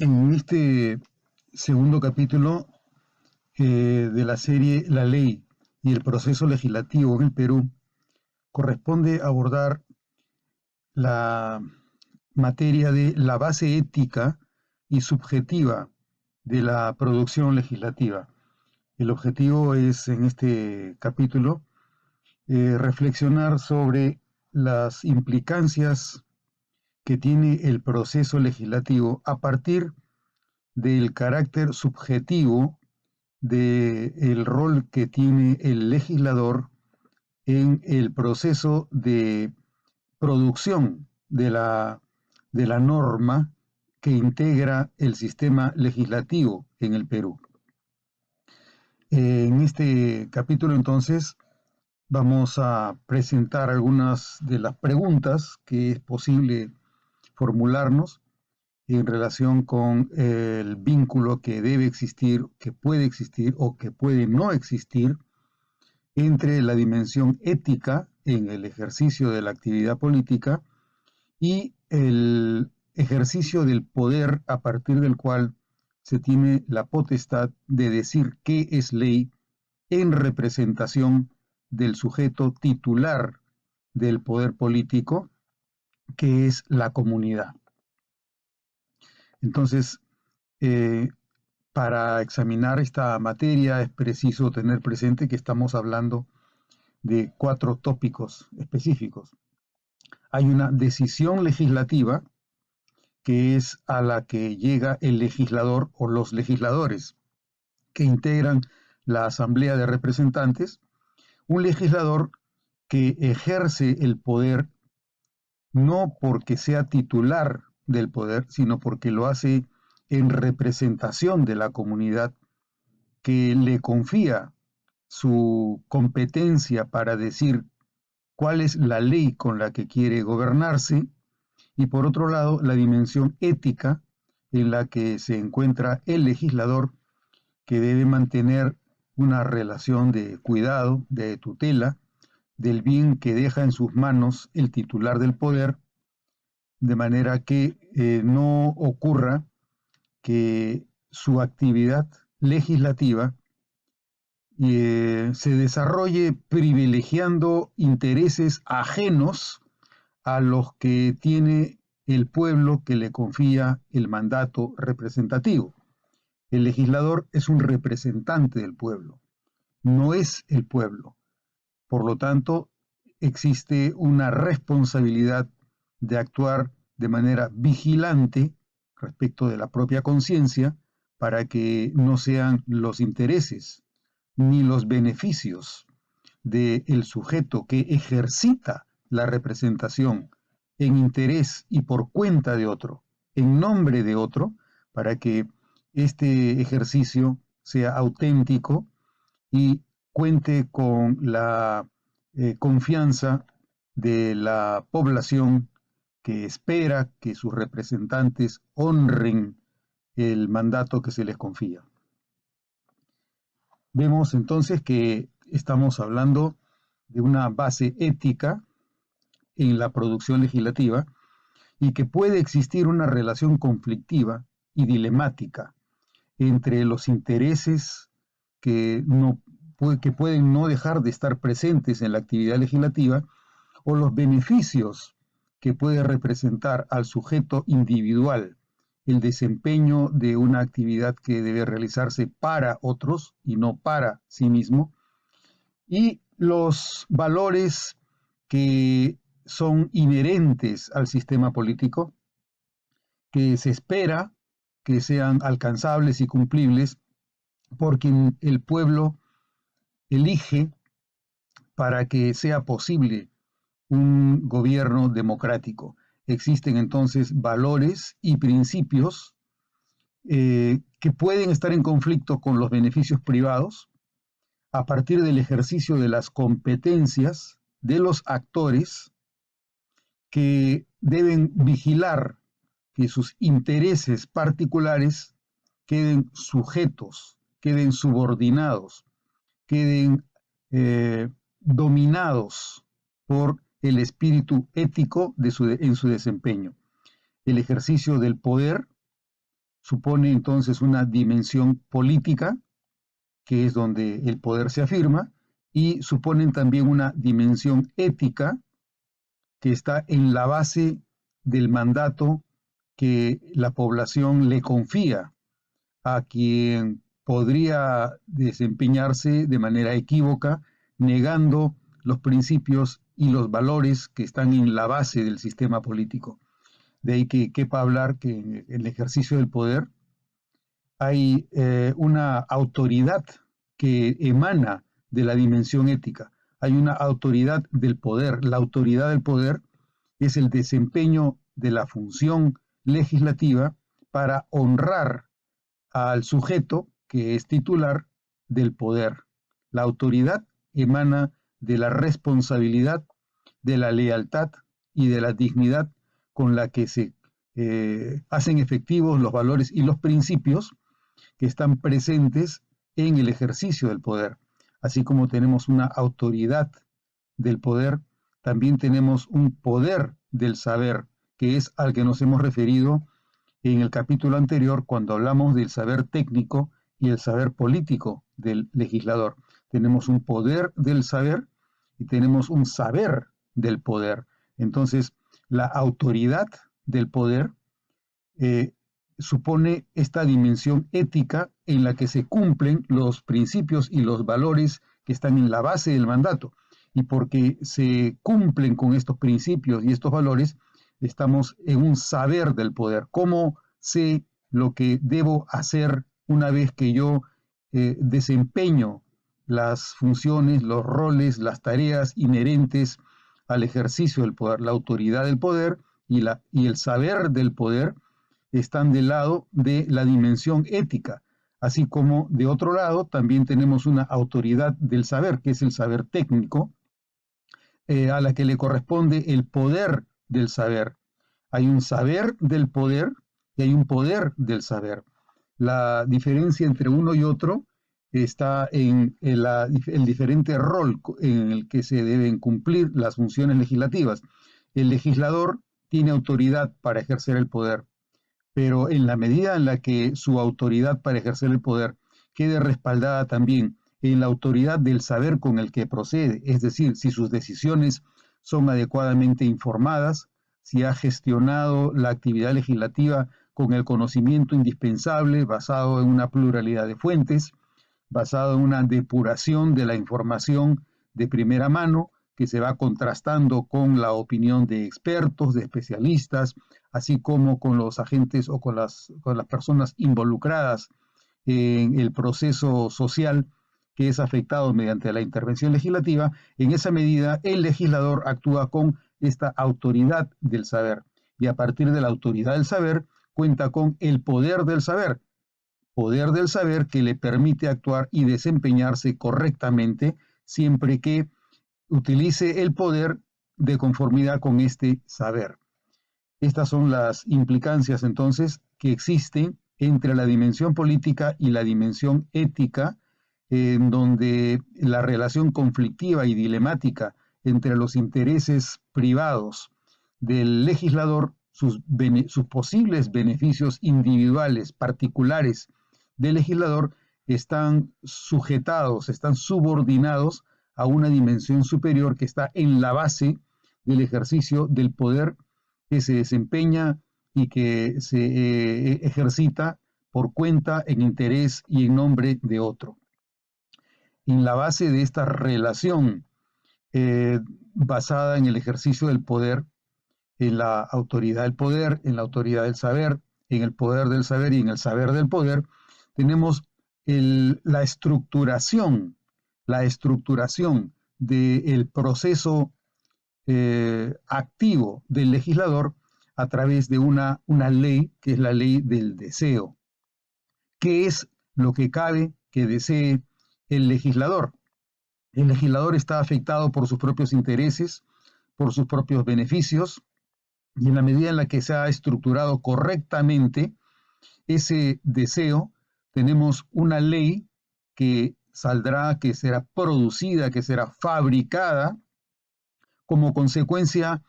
En este segundo capítulo de la serie La Ley y el proceso legislativo en el Perú, corresponde abordar la materia de la base ética y subjetiva de la producción legislativa. El objetivo es, en este capítulo, reflexionar sobre las implicancias que tiene el proceso legislativo a partir del carácter subjetivo del rol que tiene el legislador en el proceso de producción de la norma que integra el sistema legislativo en el Perú. En este capítulo, entonces, vamos a presentar algunas de las preguntas que es posible formularnos en relación con el vínculo que debe existir, que puede existir o que puede no existir entre la dimensión ética en el ejercicio de la actividad política y el ejercicio del poder a partir del cual se tiene la potestad de decir qué es ley en representación del sujeto titular del poder político, que es la comunidad. Entonces, eh, para examinar esta materia es preciso tener presente que estamos hablando de 4 tópicos específicos. Hay una decisión legislativa que es a la que llega el legislador o los legisladores que integran la Asamblea de Representantes, un legislador que ejerce el poder no porque sea titular del poder, sino porque lo hace en representación de la comunidad que le confía su competencia para decir cuál es la ley con la que quiere gobernarse, y por otro lado la dimensión ética en la que se encuentra el legislador, que debe mantener una relación de cuidado, de tutela del bien que deja en sus manos el titular del poder, de manera que no ocurra que su actividad legislativa se desarrolle privilegiando intereses ajenos a los que tiene el pueblo que le confía el mandato representativo. El legislador es un representante del pueblo, no es el pueblo. Por lo tanto, existe una responsabilidad de actuar de manera vigilante respecto de la propia conciencia para que no sean los intereses ni los beneficios del sujeto que ejercita la representación en interés y por cuenta de otro, en nombre de otro, para que este ejercicio sea auténtico y cuente con la confianza de la población que espera que sus representantes honren el mandato que se les confía. Vemos entonces que estamos hablando de una base ética en la producción legislativa y que puede existir una relación conflictiva y dilemática entre los intereses que, no, que pueden no dejar de estar presentes en la actividad legislativa o los beneficios que puede representar al sujeto individual el desempeño de una actividad que debe realizarse para otros y no para sí mismo, y los valores que son inherentes al sistema político, que se espera que sean alcanzables y cumplibles por quien el pueblo elige para que sea posible un gobierno democrático. Existen entonces valores y principios que pueden estar en conflicto con los beneficios privados a partir del ejercicio de las competencias de los actores que deben vigilar que sus intereses particulares queden sujetos, queden subordinados, queden dominados por el espíritu ético en su desempeño. El ejercicio del poder supone entonces una dimensión política, que es donde el poder se afirma, y suponen también una dimensión ética, que está en la base del mandato que la población le confía a quien podría desempeñarse de manera equívoca, negando los principios y los valores que están en la base del sistema político. De ahí que quepa hablar que en el ejercicio del poder hay una autoridad que emana de la dimensión ética. Hay una autoridad del poder. La autoridad del poder es el desempeño de la función legislativa para honrar al sujeto que es titular del poder. La autoridad emana de la responsabilidad, de la lealtad y de la dignidad con la que se hacen efectivos los valores y los principios que están presentes en el ejercicio del poder. Así como tenemos una autoridad del poder, también tenemos un poder del saber, que es al que nos hemos referido en el capítulo anterior cuando hablamos del saber técnico y el saber político del legislador. Tenemos un poder del saber y tenemos un saber del poder. Entonces, la autoridad del poder supone esta dimensión ética en la que se cumplen los principios y los valores que están en la base del mandato. Y porque se cumplen con estos principios y estos valores, estamos en un saber del poder. ¿Cómo sé lo que debo hacer una vez que yo desempeño las funciones, los roles, las tareas inherentes al ejercicio del poder? La autoridad del poder y el saber del poder están del lado de la dimensión ética, así como de otro lado también tenemos una autoridad del saber, que es el saber técnico, a la que le corresponde el poder del saber. Hay un saber del poder y hay un poder del saber. La diferencia entre uno y otro está en el diferente rol en el que se deben cumplir las funciones legislativas. El legislador tiene autoridad para ejercer el poder, pero en la medida en la que su autoridad para ejercer el poder quede respaldada también en la autoridad del saber con el que procede, es decir, si sus decisiones son adecuadamente informadas, si ha gestionado la actividad legislativa con el conocimiento indispensable basado en una pluralidad de fuentes, basado en una depuración de la información de primera mano que se va contrastando con la opinión de expertos, de especialistas, así como con los agentes o con las personas involucradas en el proceso social que es afectado mediante la intervención legislativa. En esa medida, el legislador actúa con esta autoridad del saber y a partir de la autoridad del saber cuenta con el poder del saber que le permite actuar y desempeñarse correctamente siempre que utilice el poder de conformidad con este saber. Estas son las implicancias entonces que existen entre la dimensión política y la dimensión ética, en donde la relación conflictiva y dilemática entre los intereses privados del legislador, sus posibles beneficios individuales, particulares del legislador, están sujetados, están subordinados a una dimensión superior que está en la base del ejercicio del poder que se desempeña y que se ejercita por cuenta, en interés y en nombre de otro. En la base de esta relación basada en el ejercicio del poder, en la autoridad del poder, en la autoridad del saber, en el poder del saber y en el saber del poder, tenemos la estructuración del proceso activo del legislador a través de una ley que es la ley del deseo. ¿Qué es lo que cabe que desee el legislador? El legislador está afectado por sus propios intereses, por sus propios beneficios, y en la medida en la que se ha estructurado correctamente ese deseo, tenemos una ley que saldrá, que será producida, que será fabricada como consecuencia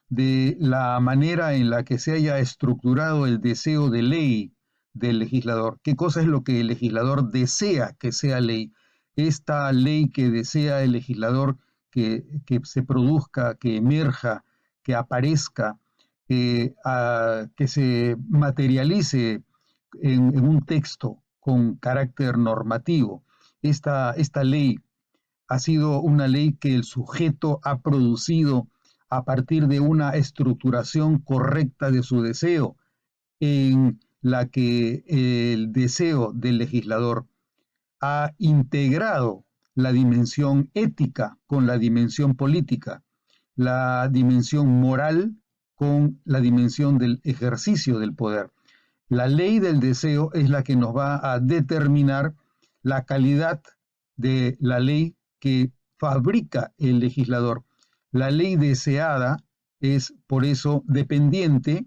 de la manera en la que se haya estructurado el deseo de ley del legislador. ¿Qué cosa es lo que el legislador desea que sea ley? Esta ley que desea el legislador que se produzca, que emerja, que aparezca, que se materialice en un texto con carácter normativo. Esta ley ha sido una ley que el sujeto ha producido a partir de una estructuración correcta de su deseo, en la que el deseo del legislador ha integrado la dimensión ética con la dimensión política, la dimensión moral con la dimensión del ejercicio del poder. La ley del deseo es la que nos va a determinar la calidad de la ley que fabrica el legislador. La ley deseada es por eso dependiente,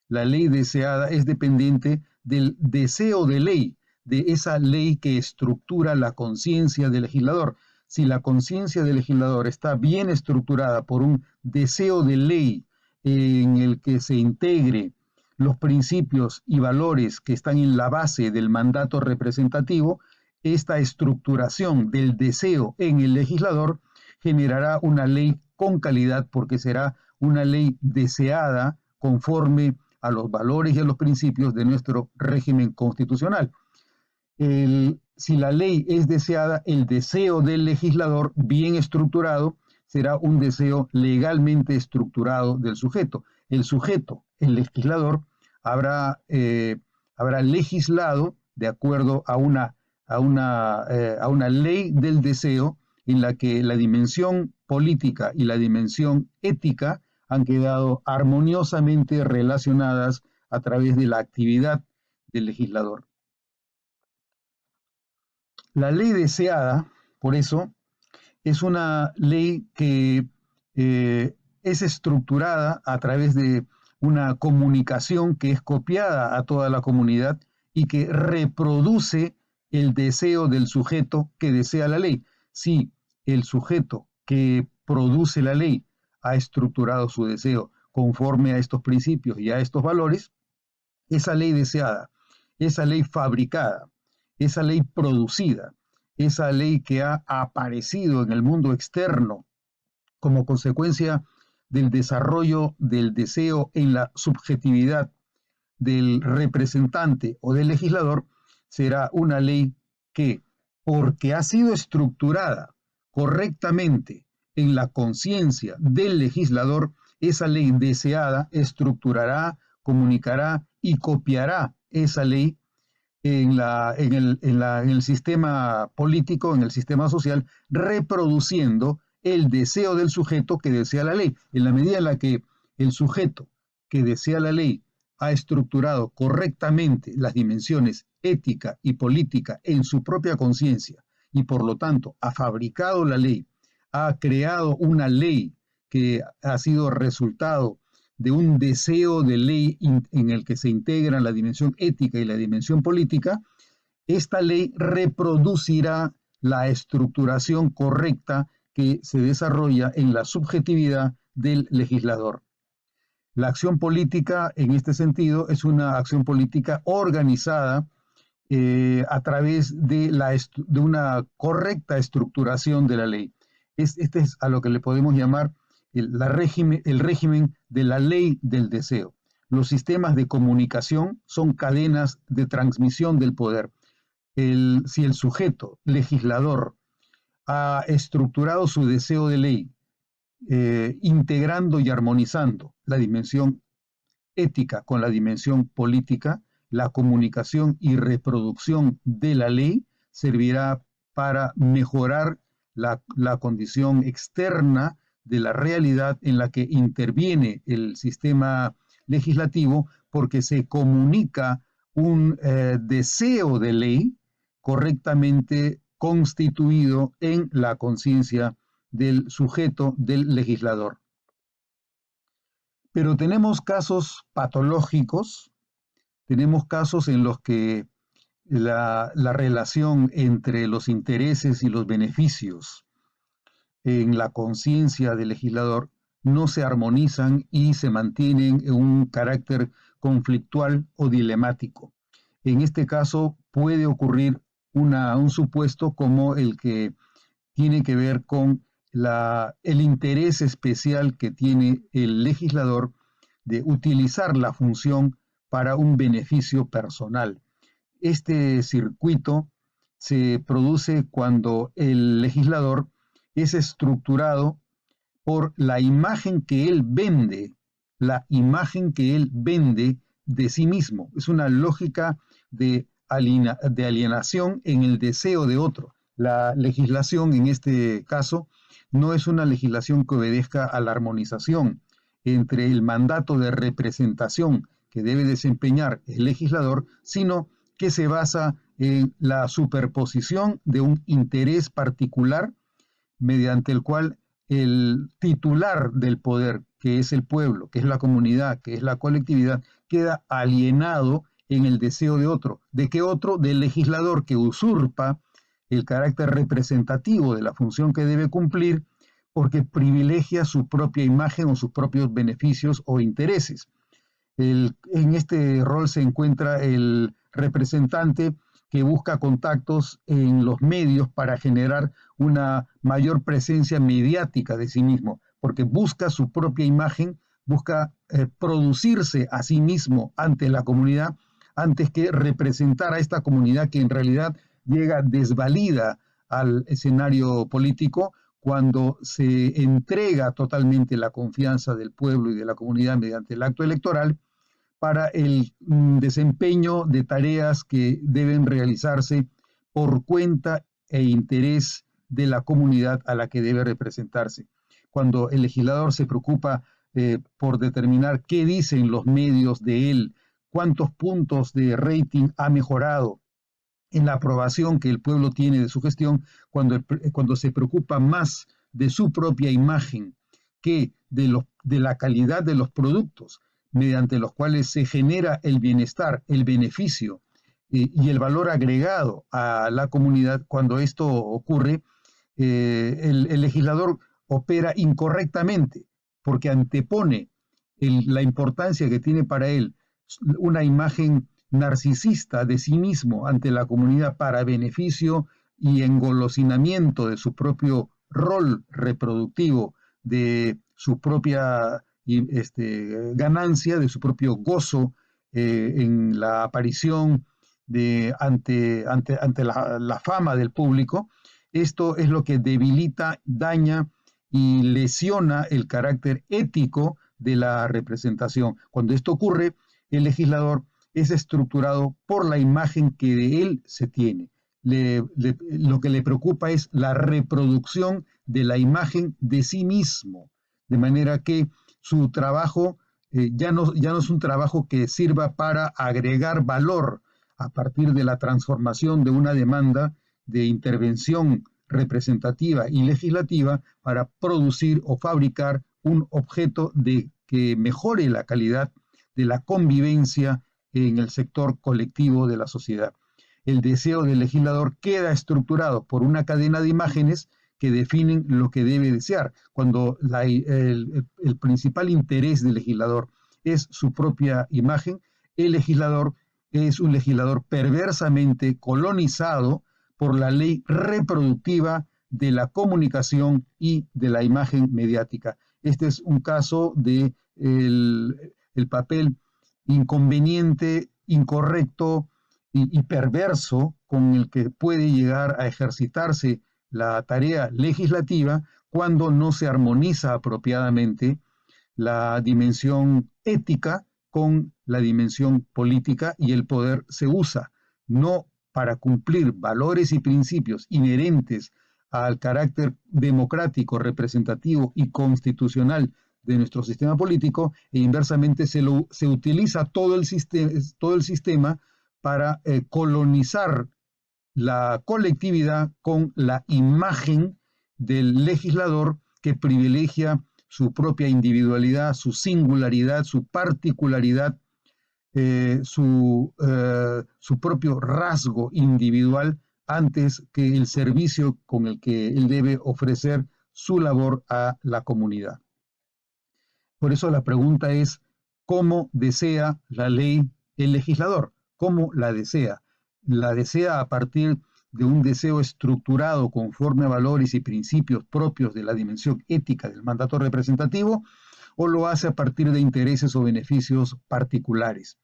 la ley deseada es dependiente del deseo de ley, de esa ley que estructura la conciencia del legislador. Si la conciencia del legislador está bien estructurada por un deseo de ley en el que se integre los principios y valores que están en la base del mandato representativo, esta estructuración del deseo en el legislador generará una ley con calidad porque será una ley deseada conforme a los valores y a los principios de nuestro régimen constitucional. Si la ley es deseada, el deseo del legislador bien estructurado será un deseo legalmente estructurado del sujeto. El sujeto, el legislador, habrá legislado de acuerdo a una ley del deseo en la que la dimensión política y la dimensión ética han quedado armoniosamente relacionadas a través de la actividad del legislador. La ley deseada, por eso, es una ley que es estructurada a través de una comunicación que es copiada a toda la comunidad y que reproduce el deseo del sujeto que desea la ley. Si el sujeto que produce la ley ha estructurado su deseo conforme a estos principios y a estos valores, esa ley deseada, esa ley fabricada, esa ley producida, esa ley que ha aparecido en el mundo externo como consecuencia del desarrollo del deseo en la subjetividad del representante o del legislador, será una ley que, porque ha sido estructurada correctamente en la conciencia del legislador, esa ley deseada estructurará, comunicará y copiará esa ley en el sistema político, en el sistema social, reproduciendo el deseo del sujeto que desea la ley. En la medida en la que el sujeto que desea la ley ha estructurado correctamente las dimensiones ética y política en su propia conciencia y por lo tanto ha fabricado la ley, ha creado una ley que ha sido resultado de un deseo de ley en el que se integran la dimensión ética y la dimensión política, esta ley reproducirá la estructuración correcta que se desarrolla en la subjetividad del legislador. La acción política, en este sentido, es una acción política organizada a través de una correcta estructuración de la ley. Este es a lo que le podemos llamar el régimen de la ley del deseo. Los sistemas de comunicación son cadenas de transmisión del poder. Si el sujeto legislador ha estructurado su deseo de ley, integrando y armonizando la dimensión ética con la dimensión política, la comunicación y reproducción de la ley servirá para mejorar la condición externa de la realidad en la que interviene el sistema legislativo, porque se comunica un deseo de ley correctamente constituido en la conciencia del sujeto, del legislador. Pero tenemos casos patológicos, tenemos casos en los que la relación entre los intereses y los beneficios en la conciencia del legislador no se armonizan y se mantienen en un carácter conflictual o dilemático. En este caso puede ocurrir un supuesto como el que tiene que ver con el interés especial que tiene el legislador de utilizar la función para un beneficio personal. Este circuito se produce cuando el legislador es estructurado por la imagen que él vende, la imagen que él vende de sí mismo. Es una lógica de alienación en el deseo de otro. La legislación en este caso no es una legislación que obedezca a la armonización entre el mandato de representación que debe desempeñar el legislador, sino que se basa en la superposición de un interés particular mediante el cual el titular del poder, que es el pueblo, que es la comunidad, que es la colectividad, queda alienado en el deseo de otro. ¿De qué otro? Del legislador que usurpa el carácter representativo de la función que debe cumplir porque privilegia su propia imagen o sus propios beneficios o intereses. En este rol se encuentra el representante que busca contactos en los medios para generar una mayor presencia mediática de sí mismo, porque busca su propia imagen, busca producirse a sí mismo ante la comunidad antes que representar a esta comunidad que en realidad llega desvalida al escenario político cuando se entrega totalmente la confianza del pueblo y de la comunidad mediante el acto electoral para el desempeño de tareas que deben realizarse por cuenta e interés de la comunidad a la que debe representarse. Cuando el legislador se preocupa por determinar qué dicen los medios de él, cuántos puntos de rating ha mejorado en la aprobación que el pueblo tiene de su gestión, cuando se preocupa más de su propia imagen que de la calidad de los productos mediante los cuales se genera el bienestar, el beneficio y el valor agregado a la comunidad. Cuando esto ocurre, el legislador opera incorrectamente porque antepone la importancia que tiene para él una imagen narcisista de sí mismo ante la comunidad para beneficio y engolosinamiento de su propio rol reproductivo, de su propia ganancia, de su propio gozo en la aparición ante la fama del público. Esto es lo que debilita, daña y lesiona el carácter ético de la representación. Cuando esto ocurre, el legislador es estructurado por la imagen que de él se tiene. Lo que le preocupa es la reproducción de la imagen de sí mismo, de manera que su trabajo ya no es un trabajo que sirva para agregar valor a partir de la transformación de una demanda de intervención representativa y legislativa para producir o fabricar un objeto que mejore la calidad de la convivencia en el sector colectivo de la sociedad. El deseo del legislador queda estructurado por una cadena de imágenes que definen lo que debe desear. Cuando el principal interés del legislador es su propia imagen, el legislador es un legislador perversamente colonizado por la ley reproductiva de la comunicación y de la imagen mediática. Este es un caso de el papel inconveniente, incorrecto y perverso con el que puede llegar a ejercitarse la tarea legislativa cuando no se armoniza apropiadamente la dimensión ética con la dimensión política y el poder se usa no para cumplir valores y principios inherentes al carácter democrático, representativo y constitucional de nuestro sistema político, e inversamente se utiliza todo el sistema para colonizar la colectividad con la imagen del legislador que privilegia su propia individualidad, su singularidad, su particularidad, su propio rasgo individual antes que el servicio con el que él debe ofrecer su labor a la comunidad. Por eso la pregunta es, ¿cómo desea la ley el legislador? como la desea. La desea a partir de un deseo estructurado conforme a valores y principios propios de la dimensión ética del mandato representativo, o lo hace a partir de intereses o beneficios particulares.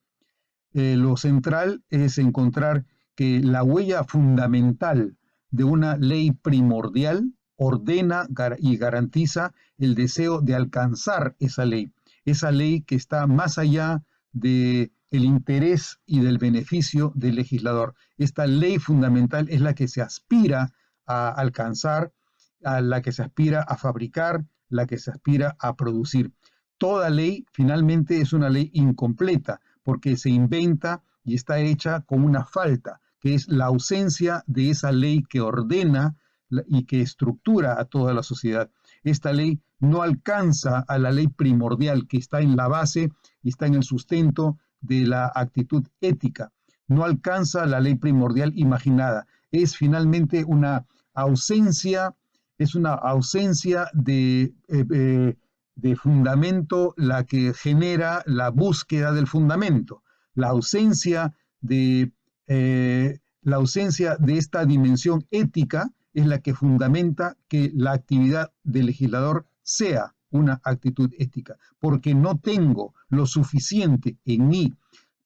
Lo central es encontrar que la huella fundamental de una ley primordial ordena y garantiza el deseo de alcanzar esa ley que está más allá del interés y del beneficio del legislador. Esta ley fundamental es la que se aspira a alcanzar, a la que se aspira a fabricar, la que se aspira a producir. Toda ley finalmente es una ley incompleta porque se inventa y está hecha con una falta, que es la ausencia de esa ley que ordena y que estructura a toda la sociedad. Esta ley no alcanza a la ley primordial que está en la base y está en el sustento de la actitud ética. No alcanza la ley primordial imaginada. Es finalmente una ausencia, de fundamento la que genera la búsqueda del fundamento. La ausencia de esta dimensión ética es la que fundamenta que la actividad del legislador sea una actitud ética, porque no tengo lo suficiente en mí,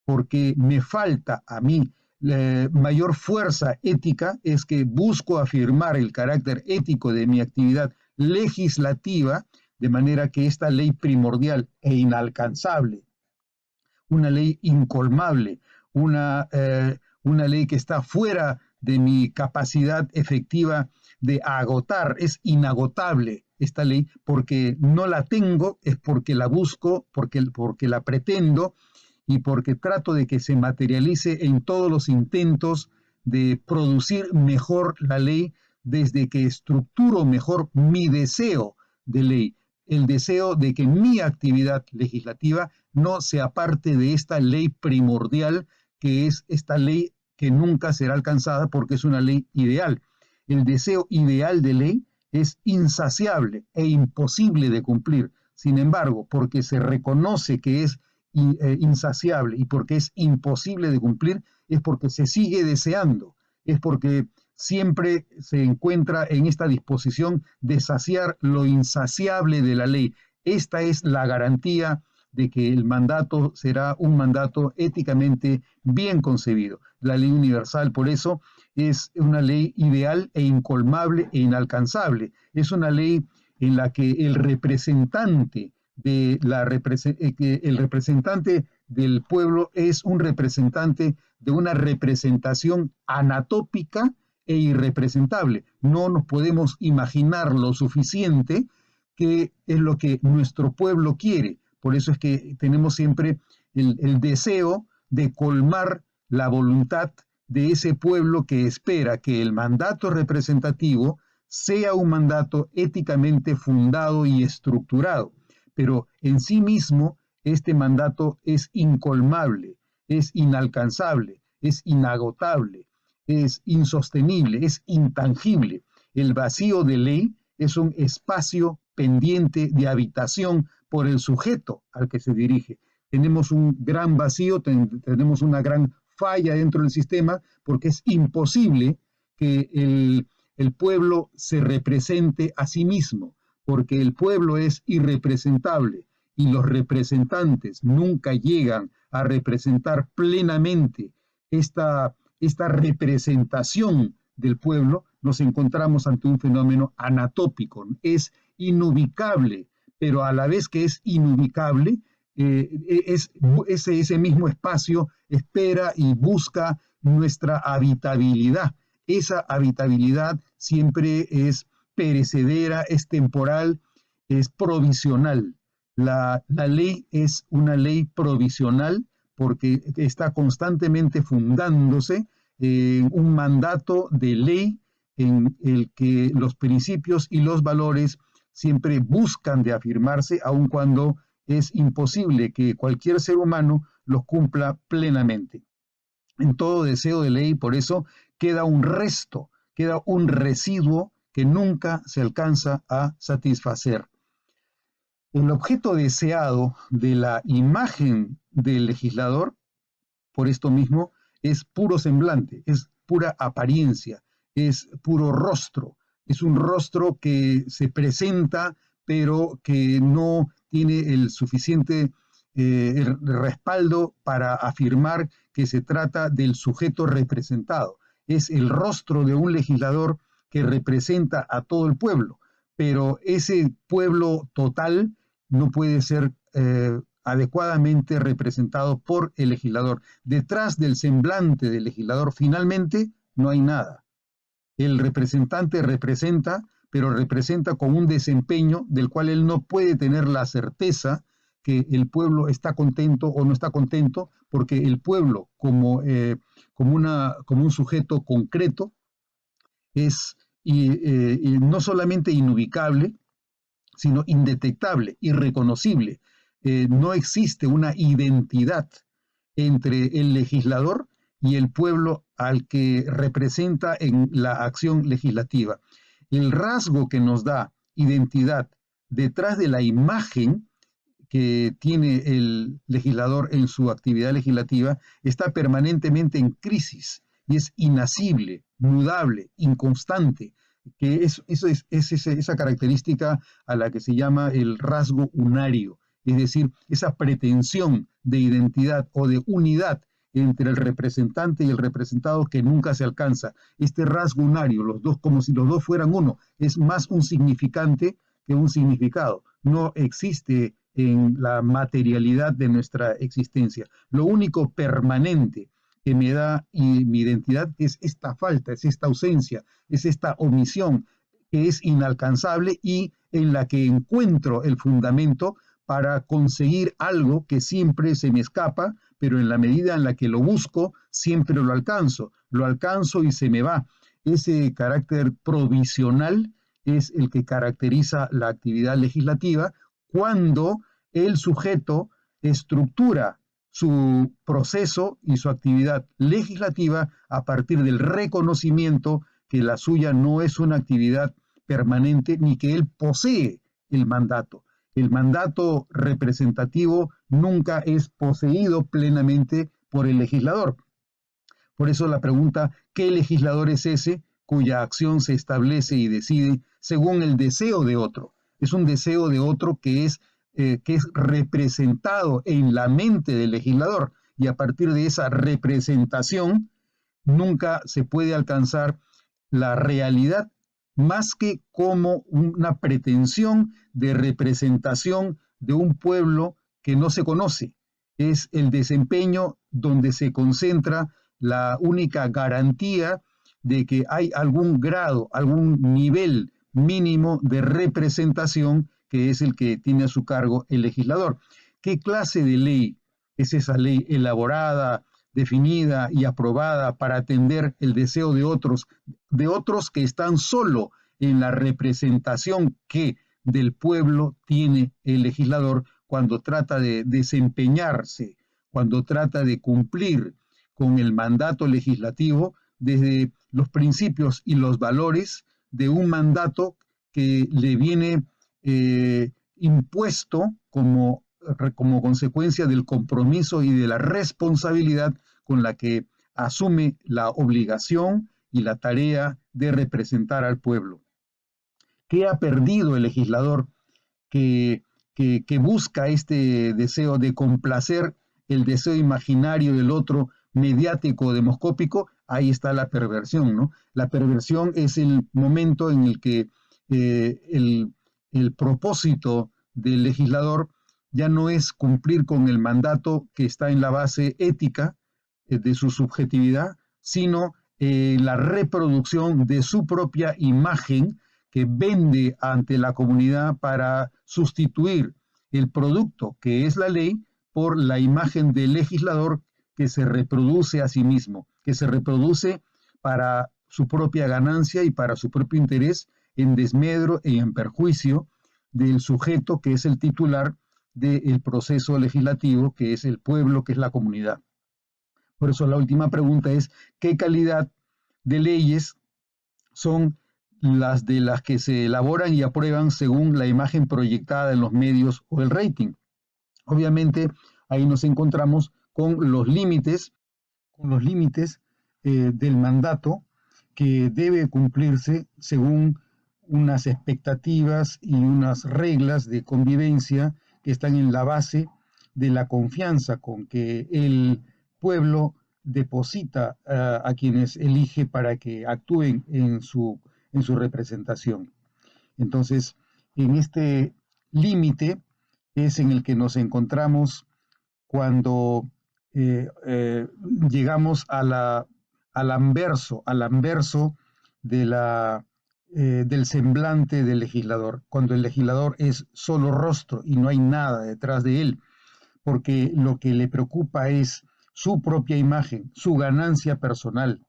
porque me falta a mí mayor fuerza ética, es que busco afirmar el carácter ético de mi actividad legislativa, de manera que esta ley primordial e inalcanzable, una ley incolmable, una ley que está fuera de mi capacidad efectiva de agotar, es inagotable esta ley, porque no la tengo, es porque la busco, porque la pretendo y porque trato de que se materialice en todos los intentos de producir mejor la ley desde que estructuro mejor mi deseo de ley, el deseo de que mi actividad legislativa no sea parte de esta ley primordial, que es esta ley que nunca será alcanzada porque es una ley ideal. El deseo ideal de ley es insaciable e imposible de cumplir. Sin embargo, porque se reconoce que es insaciable y porque es imposible de cumplir, es porque se sigue deseando, es porque siempre se encuentra en esta disposición de saciar lo insaciable de la ley. Esta es la garantía de que el mandato será un mandato éticamente bien concebido. La ley universal, por eso, es una ley ideal e incolmable e inalcanzable. Es una ley en la que el representante del pueblo es un representante de una representación anatópica e irrepresentable. No nos podemos imaginar lo suficiente que es lo que nuestro pueblo quiere. Por eso es que tenemos siempre el deseo de colmar la voluntad de ese pueblo que espera que el mandato representativo sea un mandato éticamente fundado y estructurado. Pero en sí mismo este mandato es incolmable, es inalcanzable, es inagotable, es insostenible, es intangible. El vacío de ley es un espacio pendiente de habitación por el sujeto al que se dirige. Tenemos un gran vacío, tenemos una gran falla dentro del sistema, porque es imposible que el pueblo se represente a sí mismo, porque el pueblo es irrepresentable y los representantes nunca llegan a representar plenamente esta representación del pueblo. Nos encontramos ante un fenómeno anatópico, es inubicable, pero a la vez que es inubicable, ese mismo espacio espera y busca nuestra habitabilidad. Esa habitabilidad siempre es perecedera, es temporal, es provisional. La ley es una ley provisional porque está constantemente fundándose en un mandato de ley en el que los principios y los valores siempre buscan de afirmarse, aun cuando es imposible que cualquier ser humano los cumpla plenamente. En todo deseo de ley, por eso, queda un resto, queda un residuo que nunca se alcanza a satisfacer. El objeto deseado de la imagen del legislador, por esto mismo, es puro semblante, es pura apariencia, es puro rostro, es un rostro que se presenta pero que no tiene el suficiente el respaldo para afirmar que se trata del sujeto representado. Es el rostro de un legislador que representa a todo el pueblo, pero ese pueblo total no puede ser adecuadamente representado por el legislador. Detrás del semblante del legislador finalmente no hay nada. El representante representa, pero representa con un desempeño del cual él no puede tener la certeza que el pueblo está contento o no está contento, porque el pueblo como un sujeto concreto es y no solamente inubicable, sino indetectable, irreconocible. No existe una identidad entre el legislador y el pueblo al que representa en la acción legislativa. El rasgo que nos da identidad detrás de la imagen que tiene el legislador en su actividad legislativa está permanentemente en crisis y es inasible, mudable, inconstante, que es esa característica a la que se llama el rasgo unario, es decir, esa pretensión de identidad o de unidad entre el representante y el representado que nunca se alcanza. Este rasgo unario, los dos como si los dos fueran uno, es más un significante que un significado. No existe en la materialidad de nuestra existencia. Lo único permanente que me da mi identidad es esta falta, es esta ausencia, es esta omisión que es inalcanzable y en la que encuentro el fundamento para conseguir algo que siempre se me escapa, pero en la medida en la que lo busco, siempre lo alcanzo y se me va. Ese carácter provisional es el que caracteriza la actividad legislativa cuando el sujeto estructura su proceso y su actividad legislativa a partir del reconocimiento que la suya no es una actividad permanente ni que él posee el mandato. El mandato representativo nunca es poseído plenamente por el legislador. Por eso la pregunta, ¿qué legislador es ese cuya acción se establece y decide según el deseo de otro? Es un deseo de otro que es representado en la mente del legislador y a partir de esa representación nunca se puede alcanzar la realidad más que como una pretensión de representación de un pueblo que no se conoce. Es el desempeño donde se concentra la única garantía de que hay algún grado, algún nivel mínimo de representación que es el que tiene a su cargo el legislador. ¿Qué clase de ley es esa ley elaborada, definida y aprobada para atender el deseo de otros que están solo en la representación que del pueblo tiene el legislador cuando trata de desempeñarse, cuando trata de cumplir con el mandato legislativo desde los principios y los valores de un mandato que le viene impuesto como consecuencia del compromiso y de la responsabilidad con la que asume la obligación y la tarea de representar al pueblo. ¿Qué ha perdido el legislador que busca este deseo de complacer el deseo imaginario del otro, mediático, demoscópico? Ahí está la perversión, ¿no? La perversión es el momento en el que el propósito del legislador ya no es cumplir con el mandato que está en la base ética de su subjetividad, sino la reproducción de su propia imagen que vende ante la comunidad para sustituir el producto que es la ley por la imagen del legislador que se reproduce a sí mismo, que se reproduce para su propia ganancia y para su propio interés en desmedro y en perjuicio del sujeto que es el titular del proceso legislativo, que es el pueblo, que es la comunidad. Por eso la última pregunta es, ¿qué calidad de leyes son las de las que se elaboran y aprueban según la imagen proyectada en los medios o el rating? Obviamente, ahí nos encontramos con los límites con los límites del mandato que debe cumplirse según unas expectativas y unas reglas de convivencia que están en la base de la confianza con que el pueblo deposita a quienes elige para que actúen en su representación. Entonces, en este límite es en el que nos encontramos cuando eh, eh, llegamos al anverso de del semblante del legislador, cuando el legislador es solo rostro y no hay nada detrás de él, porque lo que le preocupa es su propia imagen, su ganancia personal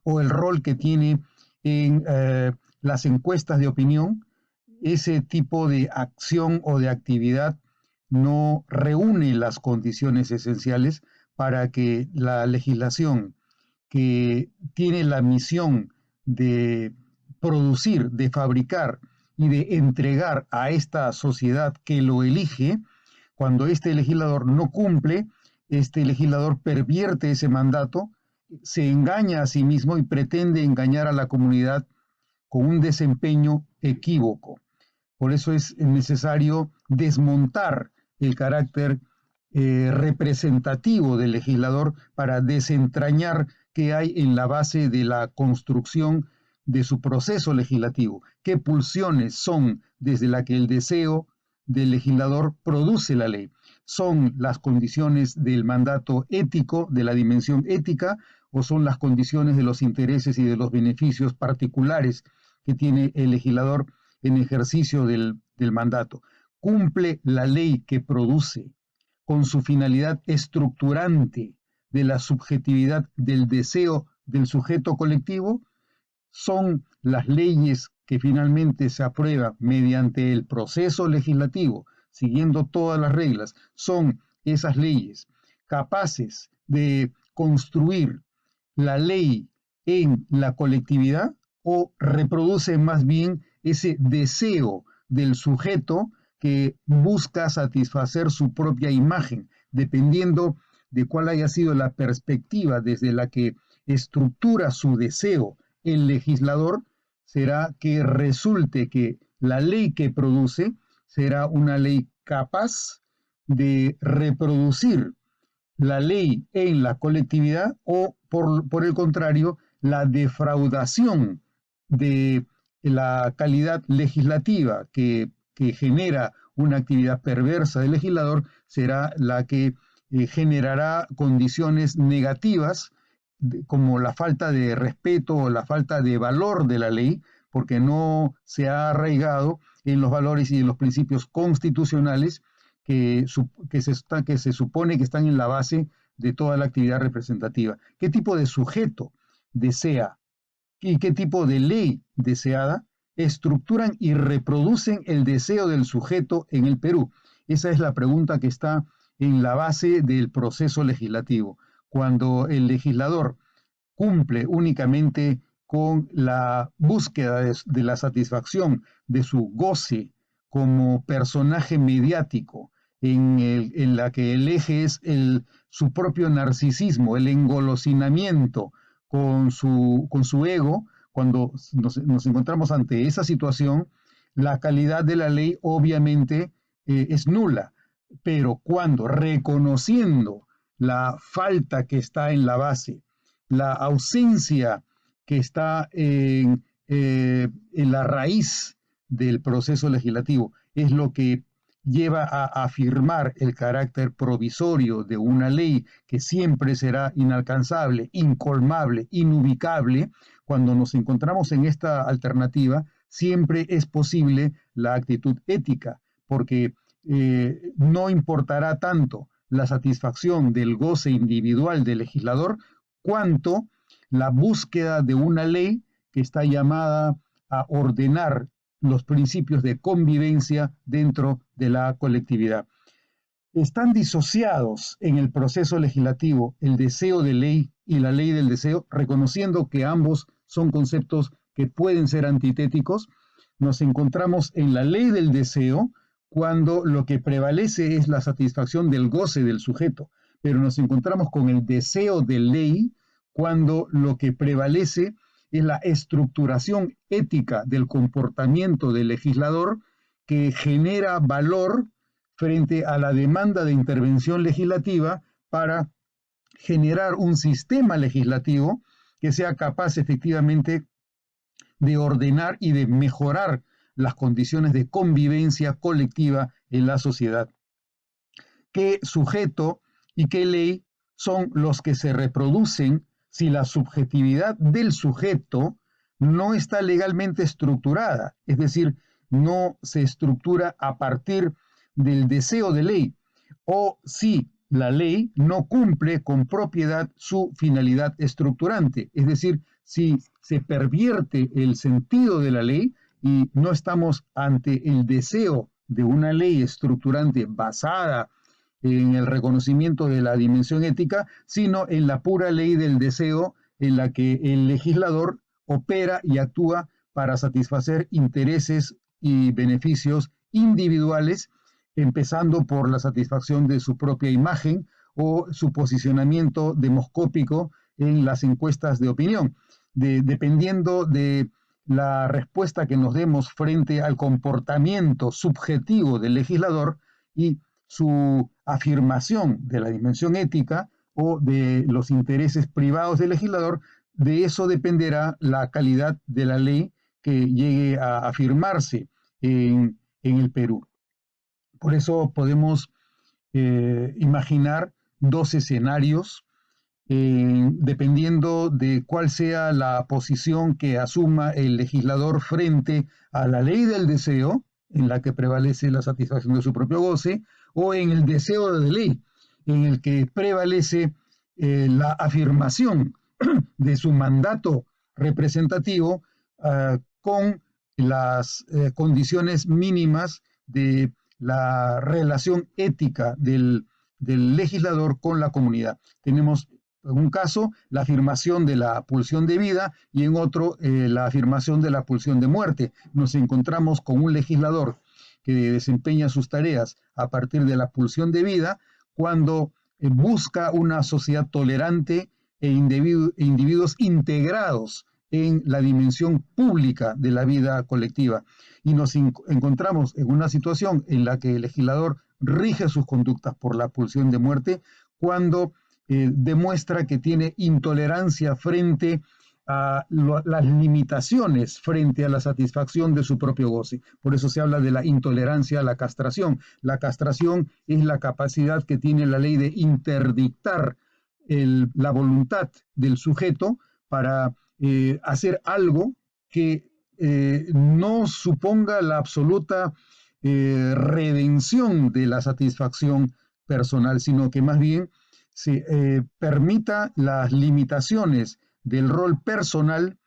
o el rol que tiene en las encuestas de opinión. Ese tipo de acción o de actividad no reúne las condiciones esenciales para que la legislación que tiene la misión de producir, de fabricar y de entregar a esta sociedad que lo elige, cuando este legislador no cumple, este legislador pervierte ese mandato, se engaña a sí mismo y pretende engañar a la comunidad con un desempeño equívoco. Por eso es necesario desmontar el carácter representativo del legislador para desentrañar qué hay en la base de la construcción de su proceso legislativo, qué pulsiones son desde la que el deseo del legislador produce la ley. ¿Son las condiciones del mandato ético, de la dimensión ética, o son las condiciones de los intereses y de los beneficios particulares que tiene el legislador en ejercicio del mandato? ¿Cumple la ley que produce con su finalidad estructurante de la subjetividad del deseo del sujeto colectivo? ¿Son las leyes que finalmente se aprueban mediante el proceso legislativo, siguiendo todas las reglas, son esas leyes capaces de construir la ley en la colectividad, o reproducen más bien ese deseo del sujeto que busca satisfacer su propia imagen, dependiendo de cuál haya sido la perspectiva desde la que estructura su deseo el legislador? Será que resulte que la ley que produce será una ley capaz de reproducir la ley en la colectividad, o por el contrario, la defraudación de la calidad legislativa que genera una actividad perversa del legislador será la que generará condiciones negativas como la falta de respeto o la falta de valor de la ley, porque no se ha arraigado en los valores y en los principios constitucionales que se supone que están en la base de toda la actividad representativa. ¿Qué tipo de sujeto desea y qué tipo de ley deseada estructuran y reproducen el deseo del sujeto en el Perú? Esa es la pregunta que está en la base del proceso legislativo. Cuando el legislador cumple únicamente con la búsqueda de la satisfacción de su goce como personaje mediático, en la que el eje es su propio narcisismo, el engolosinamiento con su ego, cuando nos encontramos ante esa situación, la calidad de la ley obviamente es nula. Pero cuando, reconociendo la falta que está en la base, la ausencia que está en la raíz del proceso legislativo, es lo que lleva a afirmar el carácter provisorio de una ley que siempre será inalcanzable, incolmable, inubicable. Cuando nos encontramos en esta alternativa, siempre es posible la actitud ética, porque no importará tanto la satisfacción del goce individual del legislador, cuanto la búsqueda de una ley que está llamada a ordenar los principios de convivencia dentro de la colectividad. Están disociados en el proceso legislativo el deseo de ley y la ley del deseo, reconociendo que ambos son conceptos que pueden ser antitéticos. Nos encontramos en la ley del deseo cuando lo que prevalece es la satisfacción del goce del sujeto, pero nos encontramos con el deseo de ley cuando lo que prevalece es la estructuración ética del comportamiento del legislador que genera valor frente a la demanda de intervención legislativa para generar un sistema legislativo que sea capaz efectivamente de ordenar y de mejorar las condiciones de convivencia colectiva en la sociedad. ¿Qué sujeto y qué ley son los que se reproducen si la subjetividad del sujeto no está legalmente estructurada? Es decir, no se estructura a partir del deseo de ley, o si la ley no cumple con propiedad su finalidad estructurante, es decir, si se pervierte el sentido de la ley y no estamos ante el deseo de una ley estructurante basada en el reconocimiento de la dimensión ética, sino en la pura ley del deseo en la que el legislador opera y actúa para satisfacer intereses y beneficios individuales, empezando por la satisfacción de su propia imagen o su posicionamiento demoscópico en las encuestas de opinión. Dependiendo de la respuesta que nos demos frente al comportamiento subjetivo del legislador y su afirmación de la dimensión ética o de los intereses privados del legislador, de eso dependerá la calidad de la ley que llegue a afirmarse en el Perú. Por eso podemos imaginar dos escenarios dependiendo de cuál sea la posición que asuma el legislador frente a la ley del deseo, en la que prevalece la satisfacción de su propio goce, o en el deseo de ley, en el que prevalece la afirmación de su mandato representativo con las condiciones mínimas de la relación ética del legislador con la comunidad. Tenemos en un caso la afirmación de la pulsión de vida y en otro la afirmación de la pulsión de muerte. Nos encontramos con un legislador que desempeña sus tareas a partir de la pulsión de vida cuando busca una sociedad tolerante e individuos integrados en la dimensión pública de la vida colectiva. Y nos encontramos en una situación en la que el legislador rige sus conductas por la pulsión de muerte cuando demuestra que tiene intolerancia frente a las limitaciones frente a la satisfacción de su propio goce. Por eso se habla de la intolerancia a la castración. La castración es la capacidad que tiene la ley de interdictar la voluntad del sujeto para hacer algo que no suponga la absoluta redención de la satisfacción personal, sino que más bien se permita las limitaciones del rol personal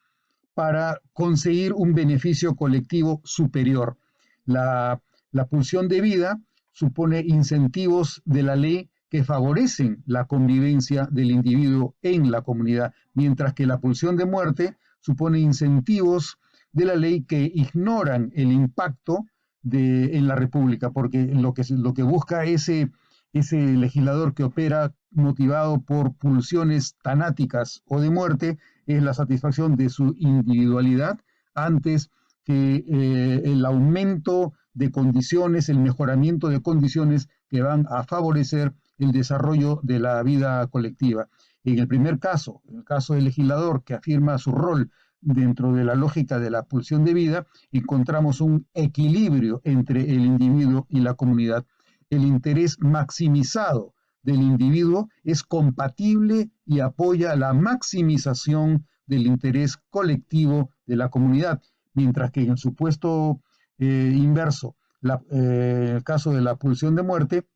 para conseguir un beneficio colectivo superior. La pulsión de vida supone incentivos de la ley que favorecen la convivencia del individuo en la comunidad, mientras que la pulsión de muerte supone incentivos de la ley que ignoran el impacto en la República, porque lo que busca ese legislador que opera motivado por pulsiones tanáticas o de muerte es la satisfacción de su individualidad antes que el aumento de condiciones, el mejoramiento de condiciones que van a favorecer el desarrollo de la vida colectiva. En el primer caso, en el caso del legislador que afirma su rol dentro de la lógica de la pulsión de vida, encontramos un equilibrio entre el individuo y la comunidad. El interés maximizado del individuo es compatible y apoya la maximización del interés colectivo de la comunidad, mientras que en el supuesto inverso, el caso de la pulsión de muerte,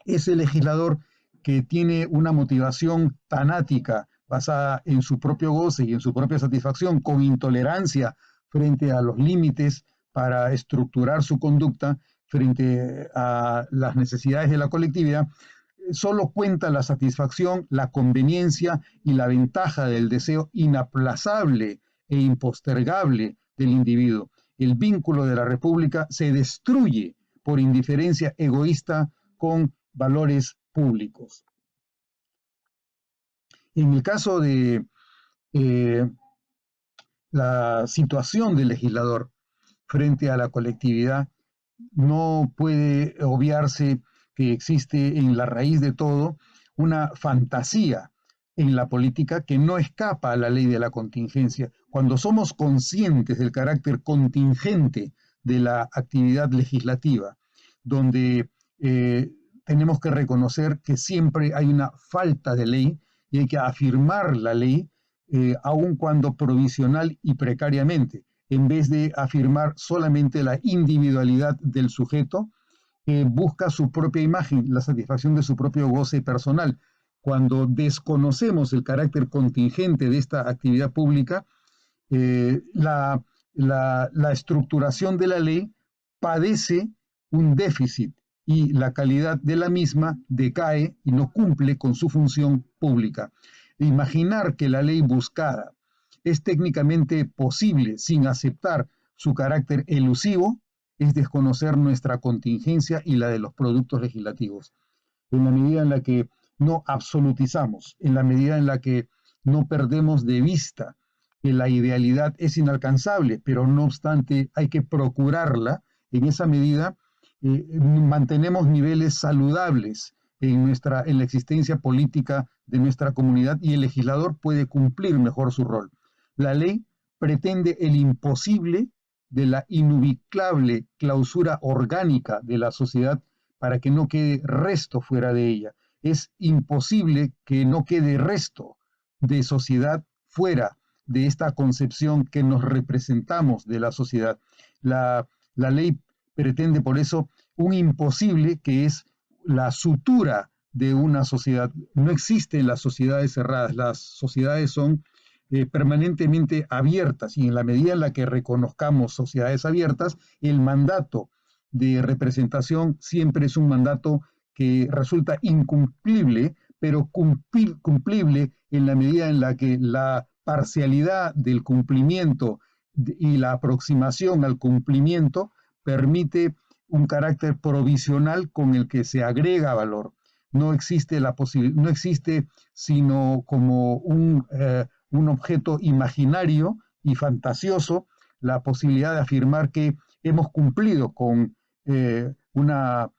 ese legislador que tiene una motivación tanática basada en su propio goce y en su propia satisfacción, con intolerancia frente a los límites para estructurar su conducta frente a las necesidades de la colectividad, solo cuenta la satisfacción, la conveniencia y la ventaja del deseo inaplazable e impostergable del individuo. El vínculo de la República se destruye por indiferencia egoísta con valores públicos. En el caso de eh, la situación del legislador frente a la colectividad, no puede obviarse que existe en la raíz de todo una fantasía en la política que no escapa a la ley de la contingencia. Cuando somos conscientes del carácter contingente de la actividad legislativa, donde tenemos que reconocer que siempre hay una falta de ley y hay que afirmar la ley, aun cuando provisional y precariamente, en vez de afirmar solamente la individualidad del sujeto que busca su propia imagen, la satisfacción de su propio goce personal. Cuando desconocemos el carácter contingente de esta actividad pública, la estructuración de la ley padece un déficit y la calidad de la misma decae y no cumple con su función pública. Imaginar que la ley buscada es técnicamente posible sin aceptar su carácter elusivo es desconocer nuestra contingencia y la de los productos legislativos. En la medida en la que no absolutizamos, en la medida en la que no perdemos de vista que la idealidad es inalcanzable, pero no obstante hay que procurarla, en esa medida mantenemos niveles saludables en la existencia política de nuestra comunidad y el legislador puede cumplir mejor su rol. La ley pretende el imposible de la inubicable clausura orgánica de la sociedad para que no quede resto fuera de ella. Es imposible que no quede resto de sociedad fuera de esta concepción que nos representamos de la sociedad. La ley pretende por eso un imposible que es la sutura de una sociedad. No existen las sociedades cerradas, las sociedades son permanentemente abiertas y en la medida en la que reconozcamos sociedades abiertas, el mandato de representación siempre es un mandato que resulta incumplible, pero cumplible en la medida en la que la parcialidad del cumplimiento y la aproximación al cumplimiento permite un carácter provisional con el que se agrega valor. No existe no existe sino como un objeto imaginario y fantasioso la posibilidad de afirmar que hemos cumplido con una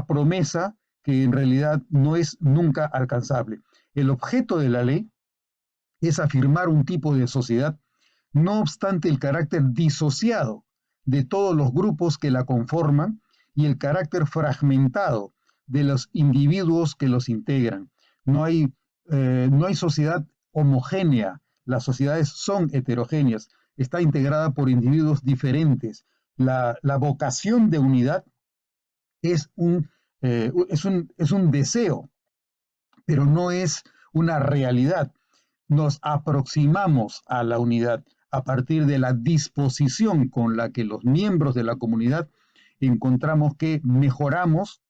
promesa que en realidad no es nunca alcanzable. El objeto de la ley es afirmar un tipo de sociedad, no obstante el carácter disociado de todos los grupos que la conforman y el carácter fragmentado de los individuos que los integran. No hay sociedad homogénea, las sociedades son heterogéneas, está integrada por individuos diferentes. La vocación de unidad es es un deseo, pero no es una realidad. Nos aproximamos a la unidad a partir de la disposición con la que los miembros de la comunidad encontramos que mejoramos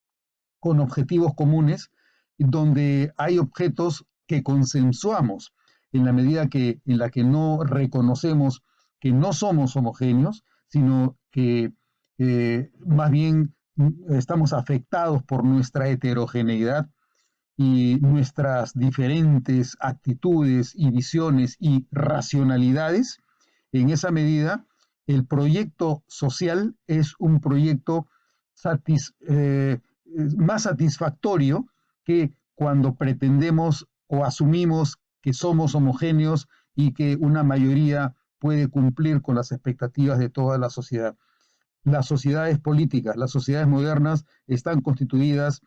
con objetivos comunes, donde hay objetos que consensuamos en la medida en la que no reconocemos que no somos homogéneos, sino que más bien estamos afectados por nuestra heterogeneidad y nuestras diferentes actitudes y visiones y racionalidades. En esa medida, el proyecto social es un proyecto más satisfactorio que cuando pretendemos o asumimos que somos homogéneos y que una mayoría puede cumplir con las expectativas de toda la sociedad. Las sociedades políticas, las sociedades modernas están constituidas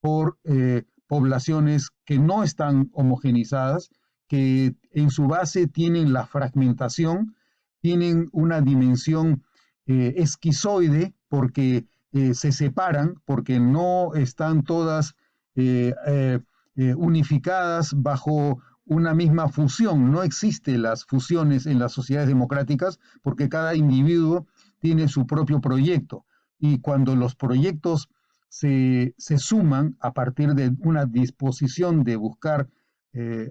por poblaciones que no están homogenizadas, que en su base tienen la fragmentación, tienen una dimensión esquizoide porque se separan, porque no están todas unificadas bajo una misma fusión. No existen las fusiones en las sociedades democráticas porque cada individuo tiene su propio proyecto y cuando los proyectos se suman a partir de una disposición de buscar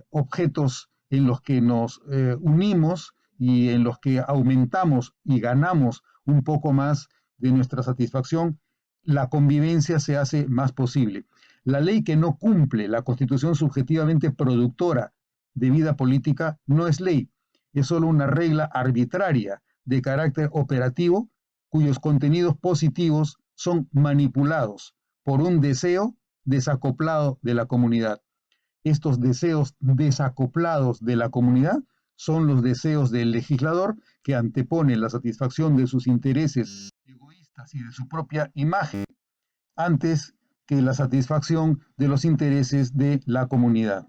objetos en los que nos unimos y en los que aumentamos y ganamos un poco más de nuestra satisfacción, la convivencia se hace más posible. La ley que no cumple la constitución subjetivamente productora de vida política no es ley, es solo una regla arbitraria de carácter operativo cuyos contenidos positivos son manipulados por un deseo desacoplado de la comunidad. Estos deseos desacoplados de la comunidad son los deseos del legislador que antepone la satisfacción de sus intereses egoístas y de su propia imagen antes que la satisfacción de los intereses de la comunidad.